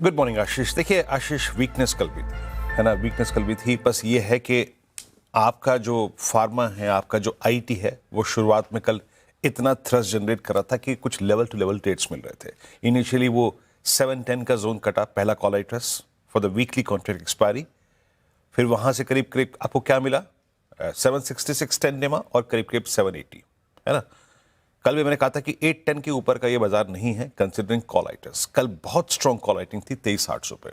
Good morning आशीष। देखिए आशीष, weakness कल भी थी, है ना, वीकनेस कल भी थी। बस ये है कि आपका जो फार्मा है, आपका जो आईटी है, वो शुरुआत में कल इतना थ्रस्ट जनरेट कर रहा था कि कुछ लेवल टू लेवल ट्रेड्स मिल रहे थे। इनिशियली वो 710 का जोन कटा, पहला call I trust for the weekly contract expiry. फिर वहां से करीब करीब आपको क्या मिला, 766 10 डेमा और करीब करीब 780, है ना। कल भी मैंने कहा था कि 810 के ऊपर का ये बाजार नहीं है कंसिडरिंग कॉल आइटर्स। कल बहुत स्ट्रॉन्ग कॉल आइटिंग थी 23,800 पे।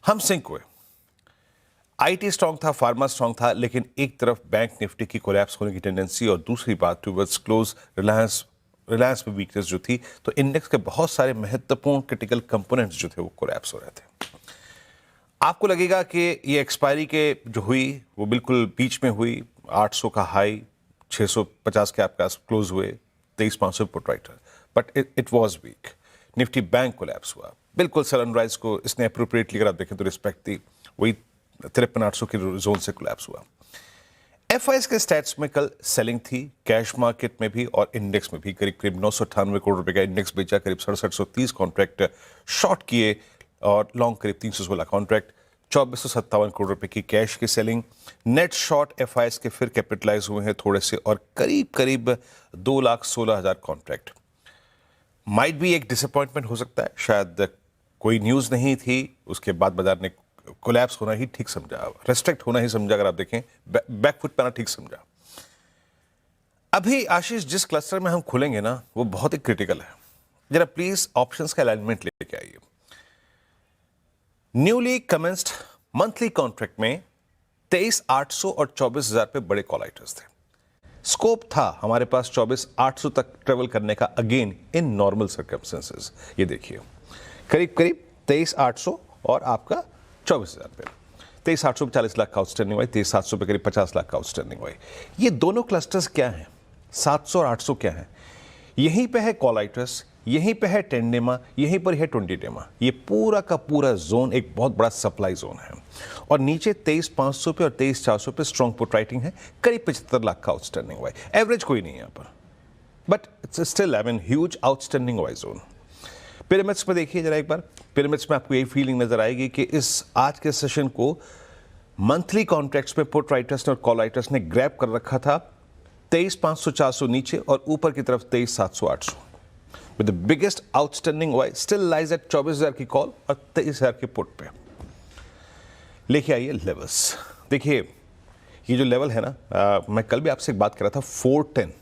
हम सिंक हुए, आईटी स्ट्रॉन्ग था, फार्मा स्ट्रॉन्ग था, लेकिन एक तरफ बैंक निफ्टी की कोलैप्स होने की टेंडेंसी और दूसरी बात टूवर्ड्स क्लोज रिलायंस में वीकनेस जो थी, तो इंडेक्स के बहुत सारे महत्वपूर्ण क्रिटिकल कंपोनेंट्स जो थे वो कोलैप्स हो रहे थे। आपको लगेगा कि ये एक्सपायरी के जो हुई वो बिल्कुल बीच में हुई, 800 का हाई 650 के आपके पास क्लोज हुए, 23,500 put writer, but it was weak. Nifty bank collapse हुआ, बिल्कुल सनराइज को इसने अप्रोप्रिएटली अगर आप देखें तो रिस्पेक्ट दी, वही 53,800 के जोन से कोलैप्स हुआ। एफआईएस के स्टैट्स में कल सेलिंग थी, कैश मार्केट में भी और इंडेक्स में भी। करीब करीब 998 करोड़ रुपए का इंडेक्स बेचा, करीब 6730 कॉन्ट्रैक्ट शॉर्ट किए और लॉन्ग करीब 316 कॉन्ट्रैक्ट, 2457 करोड़ रुपए की कैश की सेलिंग। नेट शॉर्ट एफआईएस के फिर कैपिटलाइज हुए हैं थोड़े से और करीब करीब 2,16,000 कॉन्ट्रैक्ट। माइट भी एक डिसअपॉइंटमेंट हो सकता है, शायद कोई न्यूज नहीं थी, उसके बाद बाजार ने कोलैप्स होना ही ठीक समझा, रेस्ट्रिक्ट होना ही समझा। अगर आप देखें बैकफुट पे आना ठीक समझा। अभी आशीष जिस क्लस्टर में हम खुलेंगे ना वो बहुत ही क्रिटिकल है। जरा प्लीज ऑप्शंस का अलाइनमेंट लेके आइए। न्यूली कमेंस्ड मंथली कॉन्ट्रैक्ट में 23,800 और 24,000 पे बड़े कॉल आइटर्स थे। स्कोप था हमारे पास 24,800 तक ट्रेवल करने का, अगेन इन नॉर्मल सर्कमस्टेंसेस। ये देखिए करीब करीब 23,800 और आपका 24,000 पे 23,800 पे 40 लाख का आउटस्टैंडिंग हुआ, 23,700 पे करीब 50 लाख का आउटस्टैंडिंग हुआ। ये दोनों क्लस्टर्स क्या हैं, 700 और 800 क्या हैं? यहीं पे है कॉल आइटर्स, यहीं पे है 10 डेमा, यहीं पर है 20 डेमा। ये पूरा का पूरा जोन एक बहुत बड़ा सप्लाई जोन है और नीचे 23,500 पे और 23,400 पे स्ट्रॉन्ग पुट राइटिंग है, करीब 75 लाख का आउटस्टैंडिंग हुआ है। एवरेज कोई नहीं है यहाँ पर, but it's still I mean huge outstanding हुआ जोन। पिरामिड्स में देखिए जरा एक बार, पिरामिड्स में आपको यही फीलिंग नजर आएगी कि इस आज के सेशन को मंथली कॉन्ट्रैक्ट्स में पुट राइटर्स ने और कॉल राइटर्स ने ग्रैब कर रखा था। 23,500 400 नीचे और ऊपर की तरफ 23,700 800 with the biggest outstanding Y still lies at 24,000 की कॉल और 23,000 के पुट पे। लेके आइए लेवल्स। देखिए ये जो लेवल है ना, मैं कल भी आपसे एक बात कर रहा था, 410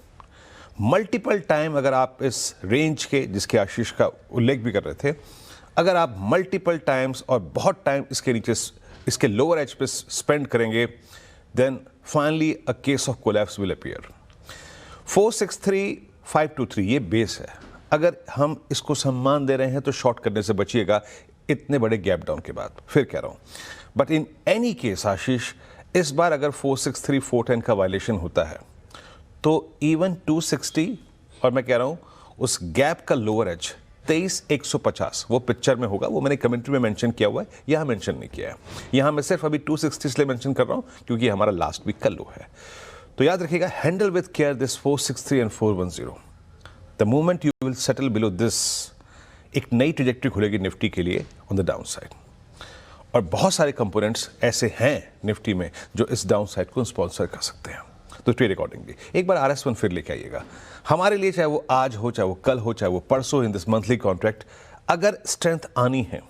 मल्टीपल टाइम। अगर आप इस रेंज के, जिसके आशीष का उल्लेख भी कर रहे थे, अगर आप मल्टीपल टाइम्स और बहुत टाइम इसके नीचे इसके लोअर एज पे स्पेंड करेंगे, then finally a case of collapse will appear. 463,523 ये बेस है। अगर हम इसको सम्मान दे रहे हैं तो शॉर्ट करने से बचिएगा इतने बड़े गैप डाउन के बाद, फिर कह रहा हूं। बट इन एनी केस आशीष, इस बार अगर 463 410 का वायलेशन होता है तो इवन 260 और मैं कह रहा हूं उस गैप का लोअर एज 23,150 वो पिक्चर में होगा। वो मैंने कमेंट्री में मेंशन किया हुआ है, यहां मेंशन नहीं किया है। यहां मैं सिर्फ अभी 260 इसलिए मेंशन कर रहा हूं क्योंकि हमारा लास्ट वीक का लो है। तो याद रखिएगा, handle with care this 463 and 410। The moment you will settle below this, एक नई ट्रेजेक्ट्री खुलेगी निफ्टी के लिए ऑन द डाउन साइड। और बहुत सारे कंपोनेंट्स ऐसे हैं निफ्टी में जो इस डाउन साइड को स्पॉन्सर कर सकते हैं। तो ट्रेड अकॉर्डिंगली एक बार RS1 फिर लेके आइएगा हमारे लिए, चाहे वो आज हो, चाहे वो कल हो, चाहे वो परसों इन दिस मंथली कॉन्ट्रैक्ट। अगर स्ट्रेंथ आनी है,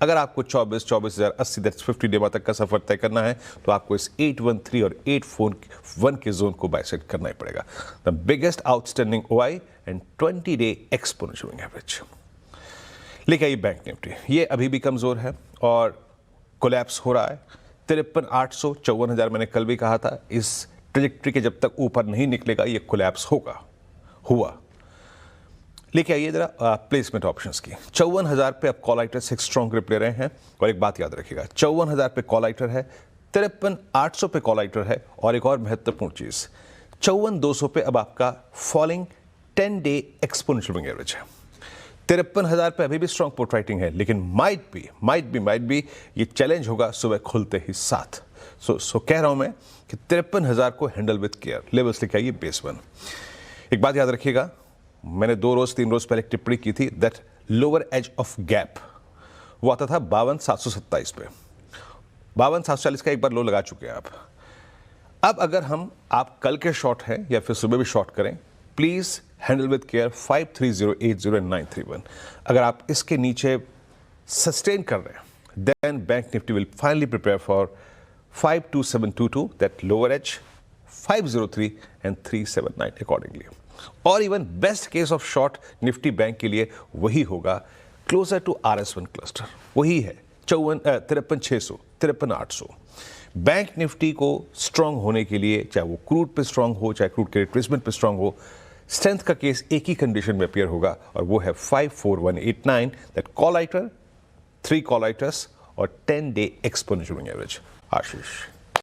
अगर आपको 24,080 दैट्स 50 डेमा तक का सफर तय करना है, तो आपको इस 813 और 841 के जोन को बाइसेक्ट करना ही पड़ेगा। The biggest outstanding OI and 20 day exponential average. लेके आइए बैंक निफ्टी, ये अभी भी कमजोर है और कोलैप्स हो रहा है। 53,800 54,000 मैंने कल भी कहा था, इस ट्रेजेक्ट्री के जब तक ऊपर नहीं निकलेगा ये कोलैप्स होगा, हुआ। लेके आइए जरा प्लेसमेंट ऑप्शंस की। 54,000 पे अब कॉल आइटर 6 स्ट्रॉन्ग ग्रिप ले रहे हैं और एक बात याद रखिएगा, 54,000 पे कॉल आइटर है, 53,800 पे कॉल आइटर है और एक और महत्वपूर्ण चीज 54,200 पे अब आपका फॉलिंग 10 डे एक्सपोनेंशियल एवरेज है। 53,000 पे अभी भी स्ट्रॉन्ग पुट राइटिंग है, लेकिन माइट बी ये चैलेंज होगा सुबह खुलते ही साथ। सो कह रहा हूं मैं कि 53,000 को हैंडल विद केयर। लेवल्स लिखा ये बेस 1। एक बात याद रखिएगा, मैंने 2 रोज 3 रोज पहले टिप्पणी की थी that lower edge of gap वो आता था 52,727 पे। 52,740 का एक बार लो लगा चुके हैं आप। अब अगर आप कल के शॉर्ट हैं या फिर सुबह भी शॉर्ट करें, प्लीज हैंडल विद केयर 53080 अगर आप इसके नीचे सस्टेन कर रहे हैं, then bank Nifty will finally prepare for 52722, that lower as 503 and 379 accordingly. और even best case of short Nifty bank के लिए वही होगा क्लोजर टू RS1 क्लस्टर, वही है 53,600 53,800। बैंक निफ्टी को स्ट्रांग होने के लिए, चाहे वो क्रूड पे स्ट्रांग हो, चाहे क्रूड के रिट्रेसमेंट पे स्ट्रांग हो, स्ट्रेंथ का केस एक ही कंडीशन में अपीयर होगा और वो है 54189, that call writer, 3 call writers और 10-day एक्सपोनेंशियल मूविंग एवरेज। आशीष।